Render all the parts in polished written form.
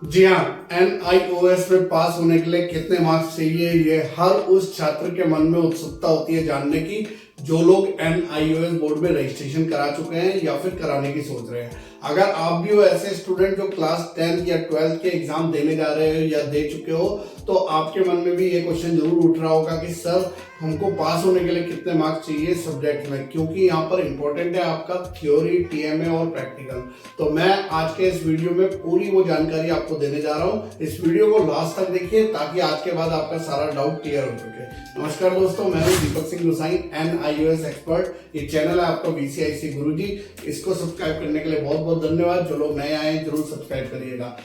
जी हाँ, NIOS में पास होने के लिए कितने मार्क्स चाहिए, ये हर उस छात्र के मन में उत्सुकता होती है जानने की जो लोग NIOS बोर्ड में रजिस्ट्रेशन करा चुके हैं या फिर कराने की सोच रहे हैं। अगर आप भी हो ऐसे स्टूडेंट जो क्लास 10th या 12th के एग्जाम देने जा रहे हो या दे चुके हो, तो आपके मन में भी ये क्वेश्चन जरूर उठ रहा होगा कि सर हमको पास होने के लिए कितने मार्क्स चाहिए सब्जेक्ट में, क्योंकि यहाँ पर इंपॉर्टेंट है आपका थ्योरी, TMA और प्रैक्टिकल। तो मैं आज के इस वीडियो में पूरी वो जानकारी आपको देने जा रहा हूँ। इस वीडियो को लास्ट तक देखिए ताकि आज के बाद आपका सारा डाउट क्लियर हो सके। नमस्कार दोस्तों, मैं हूँ दीपक सिंह गुसाई, NIOS एक्सपर्ट। ये चैनल है आपका BCIC गुरुजी। इसको सब्सक्राइब करने के लिए बहुत बहुत धन्यवाद। जो लोग नए आए हैं जरूर सब्सक्राइब करिएगा।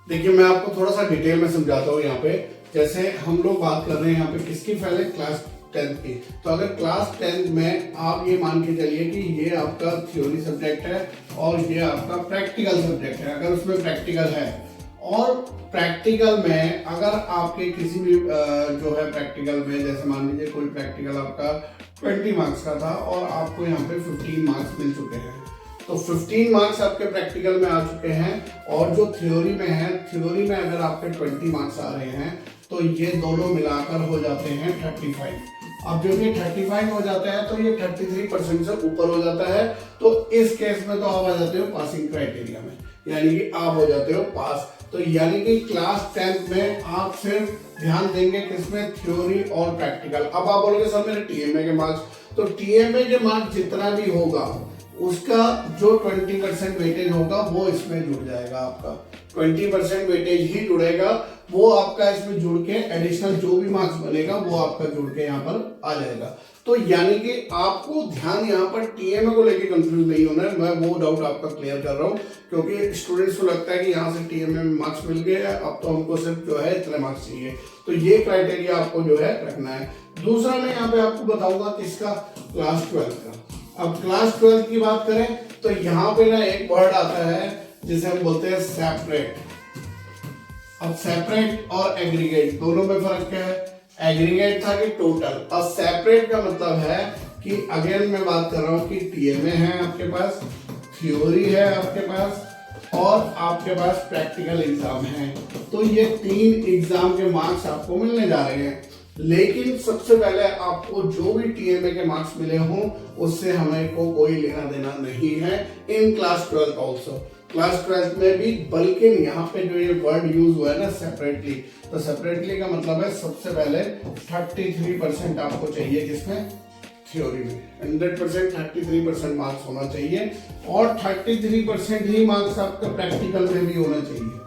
देखिए, मैं आपको थोड़ा सा डिटेल में समझाता हूँ। यहाँ पे जैसे हम लोग बात कर रहे हैं यहाँ पे किसकी पहले क्लास 10th की, तो अगर क्लास 10th में आप ये मान के चलिए कि ये आपका थ्योरी सब्जेक्ट है और ये आपका प्रैक्टिकल सब्जेक्ट है। अगर उसमें प्रैक्टिकल है और प्रैक्टिकल में अगर आपके किसी भी जो है प्रैक्टिकल में, जैसे मान लीजिए कोई प्रैक्टिकल आपका 20 मार्क्स का था और आपको यहाँ पे 15 मार्क्स मिल चुके हैं, तो 15 मार्क्स आपके प्रैक्टिकल में आ चुके हैं और जो थ्योरी में है, थ्योरी में अगर आपके 20 मार्क्स आ रहे हैं तो ये दोनों मिलाकर हो जाते हैं 35। अब जब ये 35 हो जाता है तो ये 33% से ऊपर हो जाता है, तो इस केस में तो आप आ जाते हो पासिंग क्राइटेरिया में, यानी कि आप हो जाते हो पास। तो यानी कि क्लास 10th में आप सिर्फ ध्यान देंगे किसमें, थ्योरी और प्रैक्टिकल। अब आप बोलोगे सर मेरे TMA के मार्क्स, तो TMA के मार्क्स जितना भी होगा उसका जो 20% वेटेज होगा वो इसमें जुड़ जाएगा। आपका 20% वेटेज ही जुड़ेगा, वो आपका इसमें जुड़ के एडिशनल जो भी मार्क्स बनेगा वो आपका जुड़ के यहाँ पर आ जाएगा। तो यानी कि आपको ध्यान यहाँ पर TMA को लेके कंफ्यूज नहीं होना है। मैं वो डाउट आपका क्लियर कर रहा हूँ, क्योंकि स्टूडेंट्स को लगता है कि यहाँ से TMA में मार्क्स मिल गए, अब तो हमको सिर्फ जो है इतने मार्क्स चाहिए। तो ये क्राइटेरिया आपको जो है रखना है। दूसरा मैं यहाँ पे आपको बताऊंगा किसका, क्लास 12 का। अब क्लास 12 की बात करें तो यहाँ पे ना एक वर्ड आता है जिसे हम बोलते हैं सेपरेट। अब सेपरेट और एग्रीगेट दोनों में फर्क क्या है? एग्रीगेट था कि टोटल, और सेपरेट का मतलब है कि अगेन मैं बात कर रहा हूं कि TMA है आपके पास, थ्योरी है आपके पास और आपके पास प्रैक्टिकल एग्जाम है। तो ये 3 एग्जाम के मार्क्स आपको मिलने जा रहे हैं। लेकिन सबसे पहले आपको जो भी TMA के मार्क्स मिले हों उससे हमें को कोई लेना देना नहीं है इन क्लास 12 ऑल्सो। क्लास 12 में भी, बल्कि यहाँ पे जो ये वर्ड यूज हुआ है ना सेपरेटली, तो सेपरेटली का मतलब है सबसे पहले 33% आपको चाहिए किसमें, थ्योरी में। 100% 33% मार्क्स होना चाहिए और 33% ही मार्क्स आपका प्रैक्टिकल में भी होना चाहिए।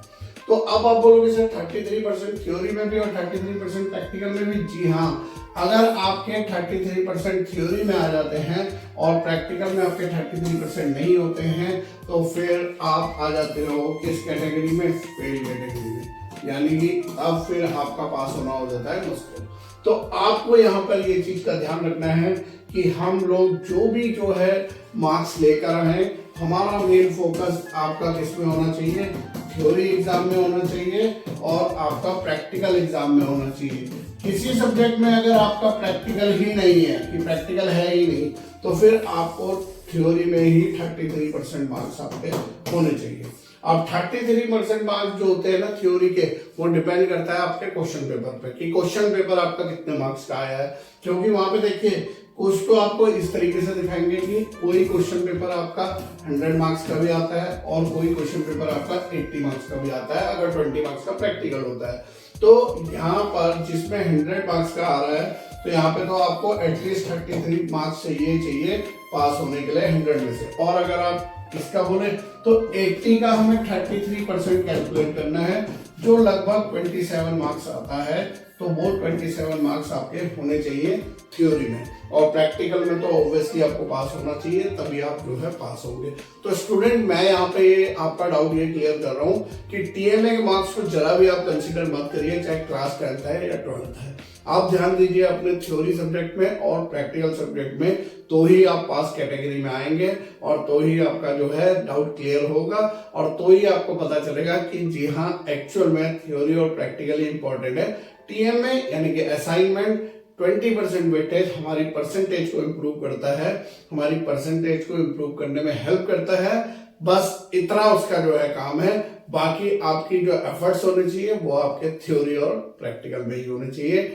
तो अब आप बोलोगे सर 33% थ्योरी में भी और 33% प्रैक्टिकल में भी। जी हाँ, अगर आपके 33% थ्योरी में आ जाते हैं और प्रैक्टिकल में आपके 33% नहीं होते हैं, तो फिर आप आ जाते हो किस कैटेगरी में, फेल कैटेगरी में, यानी कि अब फिर आपका पास होना हो जाता है मुश्किल। तो आपको यहाँ पर ये चीज का ध्यान रखना है कि हम लोग जो भी जो है मार्क्स लेकर आए, हमारा मेन फोकस आपका किसमें होना चाहिए, थ्योरी एग्जाम में होना चाहिए और आपका प्रैक्टिकल एग्जाम में होना चाहिए। किसी सब्जेक्ट में अगर आपका प्रैक्टिकल ही नहीं है, कि प्रैक्टिकल है ही नहीं, तो फिर आपको थ्योरी में ही 33% मार्क्स आपके होने चाहिए। अब 33% मार्क्स जो होते हैं ना थ्योरी के, वो डिपेंड करता है आपके क्वेश्चन पेपर पे कि क्वेश्चन पेपर आपका कितने मार्क्स का आया है। क्योंकि वहां पे देखिए कुछ तो आपको इस तरीके से दिखाएंगे कि कोई क्वेश्चन पेपर आपका 100 मार्क्स का भी आता है और कोई क्वेश्चन पेपर आपका 80 मार्क्स का भी आता है अगर 20 मार्क्स का प्रैक्टिकल होता है। तो यहाँ पर जिसमें 100 मार्क्स का आ रहा है, तो यहाँ पे तो आपको एटलीस्ट 33 मार्क्स चाहिए पास होने के लिए 100 में से। और अगर आप इसका बोले तो 80 का हमें 33% कैलकुलेट करना है, जो लगभग 27 मार्क्स आता है। तो वो 27 मार्क्स आपके होने चाहिए थ्योरी में, और प्रैक्टिकल में तो ऑब्वियसली आपको पास होना चाहिए, तभी आप जो है पास होंगे। तो स्टूडेंट, मैं यहाँ पे ये आपका डाउट ये क्लियर कर रहा हूँ कि TMA के मार्क्स को जरा भी आप कंसीडर मत करिए, चाहे क्लास 10th है या 12th है। आप ध्यान दीजिए अपने थ्योरी सब्जेक्ट में और प्रैक्टिकल सब्जेक्ट में, तो ही आप पास कैटेगरी में आएंगे और तो ही आपका जो है डाउट क्लियर होगा और तो ही आपको पता चलेगा कि जी हाँ एक्चुअल में थ्योरी और प्रैक्टिकली इंपॉर्टेंट है। TMA यानी कि असाइनमेंट 20% वेटेज हमारी परसेंटेज को इम्प्रूव करता है, हमारी परसेंटेज को इम्प्रूव करने में हेल्प करता है। बस इतना उसका जो है काम है। बाकी आपकी जो एफर्ट्स होने चाहिए वो आपके थ्योरी और प्रैक्टिकल में ही होने चाहिए।